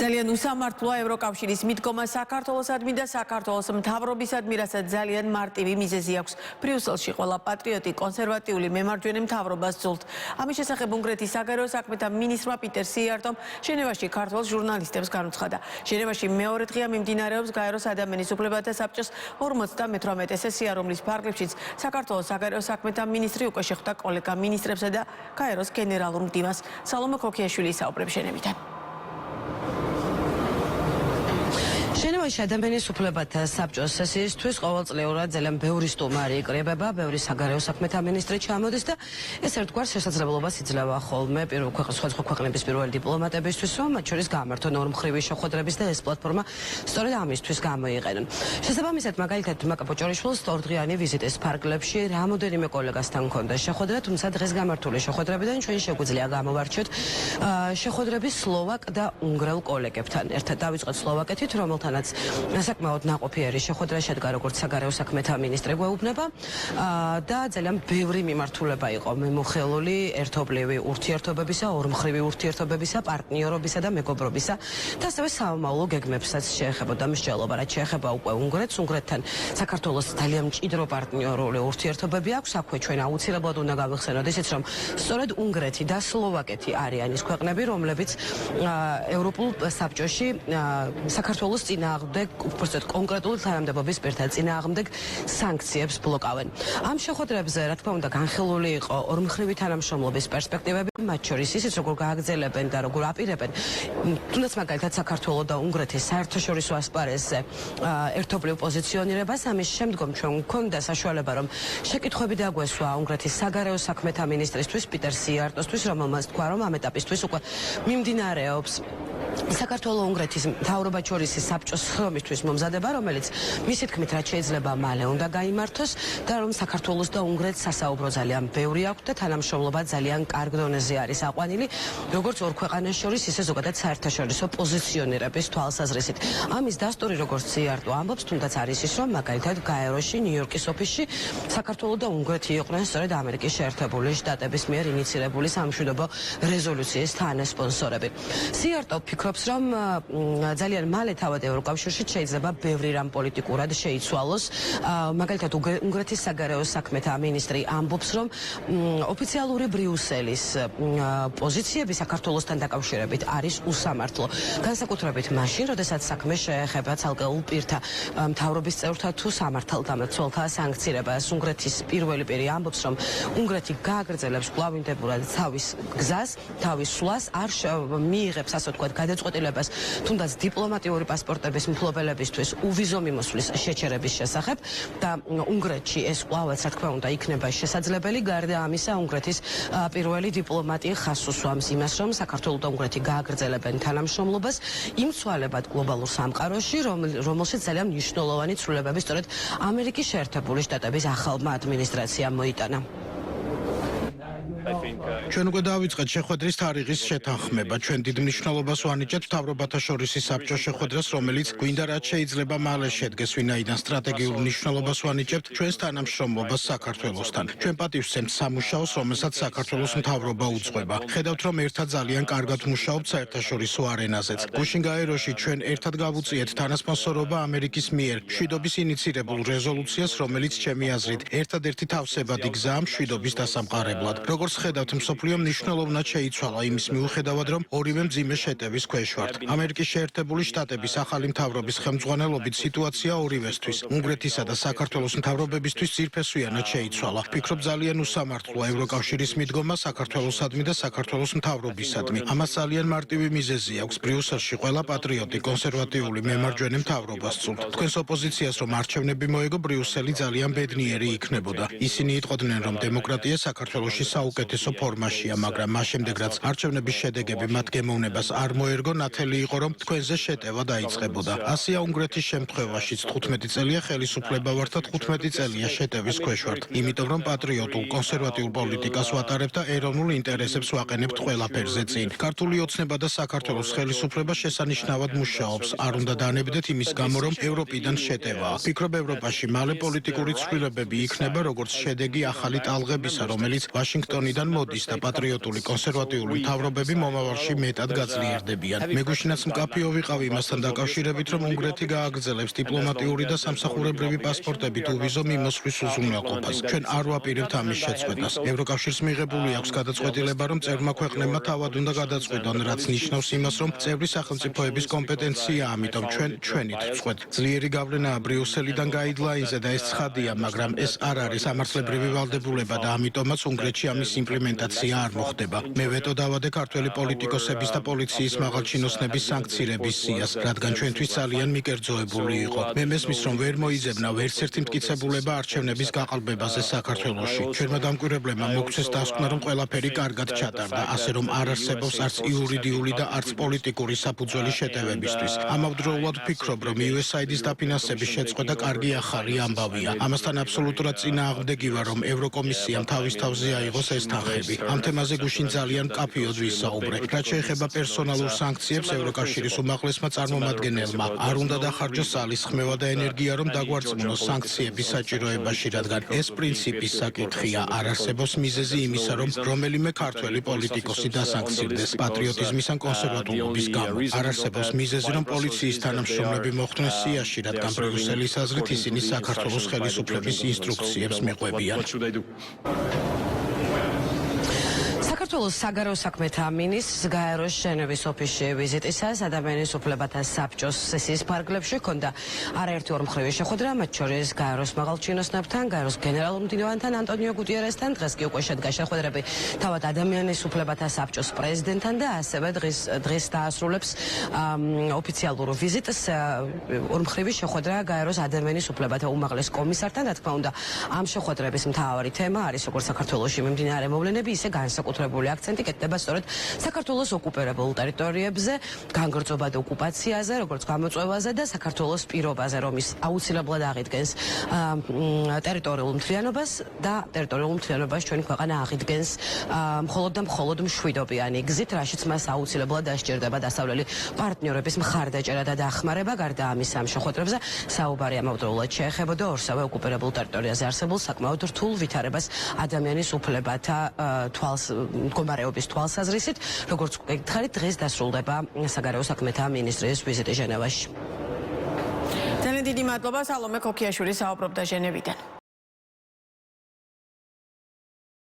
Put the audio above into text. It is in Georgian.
ძალიან უსამართლოა ევროკავშირის მიდგომა საქართველოსადმი და საქართველოს მთავრობისადმი, რასაც ძალიან მარტივი მიზეზი აქვს. ბრიუსელში ყველა პატრიოტი კონსერვატიული მემარჯვენე მთავრობას სძულთ. ამის შესახებ უნგრეთის საგარეო საქმეთა მინისტრმა პიტერ სიარტომ ჟენევაში ქართველ ჟურნალისტებს განუცხადა. ჟენევაში მეორე დღეა მიმდინარეობს გაეროს ადამიანის უფლებათა საბჭოს 58 სესია, რომლის ფარგლებშიც საქართველოს საგარეო საქმეთა მინისტრი უკვე შეხვდა კოლეგა მინისტრებსა და გაეროს გენერალურ მდივანს. სალომე ქოქიაშვილი ისაუბრებს ჟენევიდან. ჟენევაში ადამიანის უფლებათა საბჭოს სესიისთვის ყოველწლიურად ძალიან ბევრი სტუმარი იკრიბება, ბევრი საგარეო საქმეთა მინისტრი ჩამოდის და ეს ერთგვარ შესაძლებლობას იძლევა ხოლმე სხვადასხვა ქვეყნების პირველი დიპლომატებისთვის, რომ მათ შორის გამართონ ორმხრივი შეხვედრების და ეს პლატფორმა სწორედ ამისთვის გამოიყენონ. შესაბამისად, მაგალითად, მაკა პოჭორიშვილს ორდღიანი ვიზიტის ფარგლებში რამოდენიმე კოლეგასთან ჰქონდა შეხვედრა, თუმცა დღეს გამართული შეხვედრებიდან ჩვენ შეგვიძლია გამოვარჩიოთ შეხვედრები სლოვაკ და უნგრელ კოლეგებთან. ერთად დავიწყოთ სლოვაკეთით, რომელთანაც საკმაოდ ნაყოფიერი შეხვედრა შედგა, როგორც საგარეო საქმეთა მინისტრი გვეუბნება და ძალიან ბევრი მიმართულება იყო მიმოხილული ერთობლივი ურთიერთობებისა, ორმხრივი ურთიერთობებისა, პარტნიორობისა და მეგობრობისა და ასევე საომავლო გეგმებსაც შეეხებოდა მსჯელობა, რაც შეეხება უკვე უნგრეთს. უნგრეთთან საქართველოს ძალიან მჭიდრო პარტნიორული ურთიერთობები აქვს. აქვე ჩვენ აუცილებლად უნდა გავიხსენოთ ისიც, რომ სწორედ უნგრეთი და სლოვაკეთი არიან ის ქვეყნები, რომლებიც ევროპულ საბჭოში საქართველოს წინააღმდეგ, უბრალოდ კონკრეტულ თანამდებობის პირთა წინააღმდეგ სანქციებს ბლოკავენ. ამ შეხვედრებზე, რა თქმა უნდა, განხილული იყო ორმხრივი თანამშრომლობის პერსპექტივები, მათ შორის ისიც, როგორ გააგრძელებენ და როგორ აპირებენ, თუნდაც მაგალითად საქართველოს და უნგრეთის საერთაშორისო ასპარეზზე ერთობლივ პოზიციონირებას. ამის შემდგომ ჩვენ გვქონდა საშუალება, რომ შეკითხვები დაგვესვა უნგრეთის საგარეო საქმეთა მინისტრისთვის, პიტერ სიარტოსთვის, რომელმაც თქვა, რომ ამ ეტაპისთვის უკვე მიმდინარეობს საქართველოს-უნგრეთის მთავრობაჩორისი საბჭოს ხრომისთვის მომზადება, რომელიც მისი თქმით რაც შეიძლება მალე უნდა გაიმართოს და რომ საქართველოს და უნგრეთს სასაუბრო ძალიან ბევრი აქვს და თანამშრომლობა ძალიან კარგ დონეზე არის აყვანილი, როგორც ორ ქვეყანას შორის, ისე ზოგადად საერთაშორისო პოზიციონირების თვალსაზრისით. ამის დასტური, როგორც სიარტო ამბობს, თუნდაც არის ის, რომ მაგალითად გაეროში, ნიუ-იორკის ოფისში საქართველოს და უნგრეთი იყვნენ სწორედ ამერიკის შეერთებული შტატების მიერ ინიცირებული სამშვიდობო რეზოლუციის თანასპონსორები. სიარტო ფიქრობს, რომ ძალიან მალე თავად ევროკავშირში შეიძლება ბევრი რამ პოლიტიკურად შეიცვალოს. მაგალითად, უნგრეთის საგარეო საქმეთა მინისტრი ამბობს, რომ ოფიციალური ბრიუსელის პოზიციები საქართველოსთან დაკავშირებით არის უსამართლო. განსაკუთრებით მაშინ, როდესაც საქმე შეეხება ცალკეულ პირთა მთავრობის წევრთა თუ სამართალდამცველთა სანქცირებას. უნგრეთის პირველი პირი ამბობს, რომ უნგრეთი გააგრძელებს კვლავინდებურად თავის გზას, თავის სვლას, არ მიიღებს, ასე ვთქვათ, გადაწყვეტილებას თუნდაც დიპლომატიური პასპორტების მფლობელებისთვის უვიზო მიმოსვლის შეჩერების შესახებ და უნგრეთში ეს კვლავაც, რა თქმა უნდა, იქნება შესაძლებელი. გარდა ამისა, უნგრეთის პირველი დიპლომატი ხაზს უსვამს იმას, რომ საქართველოს და უნგრეთი გააგრძელებენ თანამშრომლობას იმ ცვალებად გლობალურ სამყაროში, რომელშიც ძალიან მნიშვნელოვანი ცვლილებები სწორედ ამერიკის შეერთებული შტატების ახალმა ადმინისტრაციამ მოიტანა. ჩვენ უკვე დავიწყეთ შეხვედრის თარიღის შეთანხმება. ჩვენ დიდ მნიშვნელობას ვანიჭებთ მთავრობათა შორის საბჭოს შეხვედრას, რომელიც გვინდა რაც შეიძლება მალე შედგეს, ვინაიდან სტრატეგიულ მნიშვნელობას ვანიჭებთ ჩვენს თანამშრომლობას საქართველოსთან. ჩვენ პატივს ვცემთ სამუშაოს, რომელსაც საქართველოს მთავრობა უძღვება. ხედავთ, რომ ერთად ძალიან კარგად მუშაობთ საერთაშორისო არენაზეც. გუშინ გაეროში ჩვენ ერთად გავუწიეთ თანასპონსორობა ამერიკის მიერ მშვიდობის ინიცირებულ რეზოლუციას, რომელიც ჩემი აზრით ერთადერთი თავსებადი გზაა მშვიდობის დასამყარებლად. როგორც ხედავთ, მსოფლიო მნიშვნელოვნად შეიცვალა იმის მიუხედავად, რომ ორივე მძიმე შეტევის ქვეშ ვართ. ამერიკის შეერთებული შტატების ახალი მთავრობის ხელმძღვანელობით სიტუაცია ორივესთვის, უნგრეთისა და საქართველოს მთავრობებისთვის ძირფესვიანად შეიცვალა. ვფიქრობ, ძალიან უსამართლოა ევროკავშირის მიდგომა საქართველოსადმი და საქართველოს მთავრობისადმი. ამას ძალიან მარტივი მიზეზი აქვს. ბრიუსელში ყველა პატრიოტი კონსერვატიული მემარჯვენე მთავრობას სძულთ. თქვენს ოპოზიციას რომ არჩევნები მოეგო, ბრიუსელი ძალიან ბედნიერი იქნებოდა. ისინი იტყოდნენ, რომ დემოკრატია საქართველოში საუკეთესო ფორმაშია, მაგრამ მას შემდეგ რაც არჩევნების შედეგები მათ გემოვნებას არ მოერგო, ნათელი იყო, რომ თქვენზე შეტევა დაიწყებოდა. ასეა უნგრეთის შემთხვევაშიც 15 წელია ხელისუფლება ვართ და 15 წელია შეტევის ქვეშ ვართ. იმიტომ რომ პატრიოტულ კონსერვატიულ პოლიტიკას ვატარებთ და ეროვნულ ინტერესებს ვაყენებთ ყველაფერზე წინ. ქართული ოცნება და საქართველოს ხელისუფლება შესანიშნავად მუშაობს. არ უნდა დანებდეთ იმის გამო, რომ ევროპიდან შეტევაა. ვფიქრობ, ევროპაში მალე პოლიტიკური ცვლილებები იქნება, როგორც შედეგი ახალი ტალღებისა, რომელიც ვაშინგტონიდან მოდის. ჩამოდის და პატრიოტული კონსერვატიული მთავრობები მომავალში მეტად გაძლიერდებიან. მეგუშინაც მკაფიო ვიყავი იმასთან დაკავშირებით, რომ უნგრეთი გააგრძელებს დიპლომატიური და სამსახურებრივი პასპორტებით უვიზო მიმოსვლის უზრუნველყოფას. ჩვენ არ ვაპირებთ ამის შეწყვეტას. ევროკავშირს მიღებული აქვს გადაწყვეტილება, რომ წევრმა ქვეყნებმა თავად უნდა გადაწყვეტონ, რაც ნიშნავს იმას, რომ წევრი სახელმწიფოების კომპეტენციაა, ამიტომ ჩვენით ვწყვეტ. ძლიერი გავლენაა ბრიუსელიდან გაიდლაინზე და ეს ცხადია, მაგრამ ეს არ არის სამართლებრივი ვალდებულება და ამიტომაც უნგრეთში ამის იმპლემენტაცია არ მოხდება. მე ვეტო დავადე ქართველი პოლიტიკოსების და პოლიციის მაღალჩინოსნების სანქცირების სიას, რადგან ჩვენთვის ძალიან მიკერძოებული იყო. მე მესმის, რომ ვერ მოიძებნა ვერცერთი მტკიცებულება არჩევნების გაყალბებაზე საქართველოში. ჩვენმა დამკვირვებლებმა მოგვცეს დასკვნა, რომ ყველაფერი კარგად ჩატარდა, ასე რომ არ არსებობს არც იურიდიული და არც პოლიტიკური საფუძველი შეტევებისთვის. ამავდროულად ვფიქრობ, რომ USAID-ის დაფინანსების შეწყვეტა კარგი ახალი ამბავია. ამასთან აბსოლუტურად წინააღმდეგი ვარ, რომ ევროკომისიამ თავის თავზე აიღოს ეს თანხები. ამ თემაზე გუშინ ძალიან მკაფიოდ ვისაუბრე. რაც შეეხება პერსონალურ სანქციებს, ევროკავშირის უმაღლესმა წარმომადგენელმა არ უნდა დახარჯოს ძალის ხმევა და ენერგია, რომ დაგვარწმუნოს სანქციების საჭიროებაში, რადგან ეს პრინციპის საკითხია. არ არსებობს მიზეზი იმისა, რომ რომელიმე ქართველი პოლიტიკოსი დასანქცირდეს პატრიოტიზმის ან კონსერვატულობის გამო. არ არსებობს მიზეზი, რომ პოლიციის თანამშრომლები მოხვდნენ სიაში, რადგან ბრიუსელის აზრით ისინი საქართველოს ხელისუფლების ინსტრუქციებს მიყვებიან. საქართველოს საგარეო საქმეთა მინისტრს გაეროს ჟენევის ოფისში ვიზიტისას ადამიანის უფლებათა საბჭოს სესიის ფარგლებში ჰქონდა არაერთი ორმხრივი შეხვედრა, მათ შორის გაეროს მაღალჩინოსნებთან, გაეროს გენერალურ მდივანთან ანტონიო გუტიერესთან. დღეს კი უკვე შედგა შეხვედრები თავად ადამიანის უფლებათა საბჭოს პრეზიდენტთან და ასევე დღეს დაასრულებს ოფიციალურ ვიზიტს ორმხრივი შეხვედრა გაეროს ადამიანის უფლებათა უმაღლეს კომისართან. რა თქმა უნდა, ამ შეხვედრების მთავარი თემა არის როგორც საქართველოში მიმდინარე მოვლენები, ისე განსაკუთრებული აქცენტი კეთდება სწორედ საქართველოს ოკუპირებულ ტერიტორიებზე, განგრძობად ოკუპაციაზე, როგორც გამოწვევაზე და საქართველოს პირობაზე, რომ ის აუცილებლად აღიდგენს ტერიტორიულ მთლიანობას და ტერიტორიულ მთლიანობას ჩვენი ქვეყანა აღიდგენს მხოლოდ და მხოლოდ მშვიდობიანი გზით, რაშიც მას აუცილებლად დასჭირდება დასავლელი პარტნიორების მხარდაჭერა და დახმარება. გარდა ამისა, ამ შეხვედრებზე საუბარი ამავდროულად შეეხებოდა ორსავე ოკუპირებულ ტერიტორიაზე არსებულ საკმაოდ რთულ ვითარებას ადამიანის უფლებათა მდგომარეობის თვალსაზრისით, როგორც გითხარით, დღეს დასრულდება საგარეო საქმეთა მინისტრის ვიზიტი ჟენევაში. ძალიან დიდი მადლობა, სალომე ქოქიაშვილი საუბრობდა ჟენევიდან.